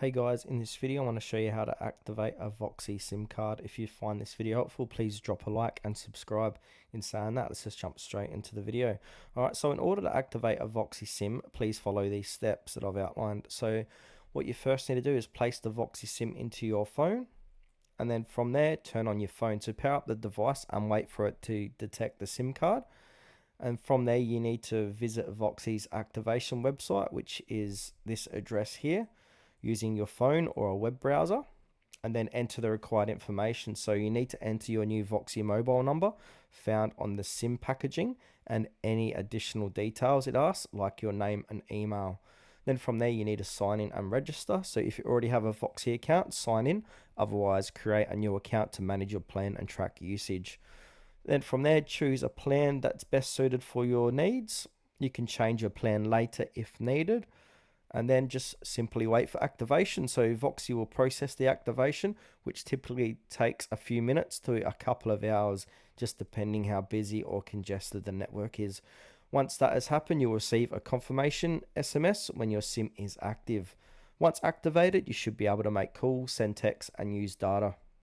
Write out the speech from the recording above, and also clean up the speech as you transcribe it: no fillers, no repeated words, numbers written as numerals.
Hey guys, in this video I want to show you how to activate a Voxi SIM card. If you find this video helpful, please drop a like and subscribe. In saying that, let's just jump straight into the video. Alright, so in order to activate a Voxi SIM, please follow these steps that I've outlined. So what you first need to do is place the Voxi SIM into your phone, and then from there turn on your phone. So power up the device and wait for it to detect the SIM card. And from there you need to visit Voxi's activation website, which is this address here, using your phone or a web browser, and then enter the required information. So you need to enter your new Voxi mobile number found on the SIM packaging and any additional details it asks, like your name and email. Then from there you need to sign in and register. So if you already have a Voxi account, sign in. Otherwise, create a new account to manage your plan and track usage. Then from there, choose a plan that's best suited for your needs. You can change your plan later if needed, and then just simply wait for activation. So Voxi will process the activation, which typically takes a few minutes to a couple of hours, just depending how busy or congested the network is. Once that has happened, you'll receive a confirmation SMS when your SIM is active. Once activated, you should be able to make calls, send texts, and use data.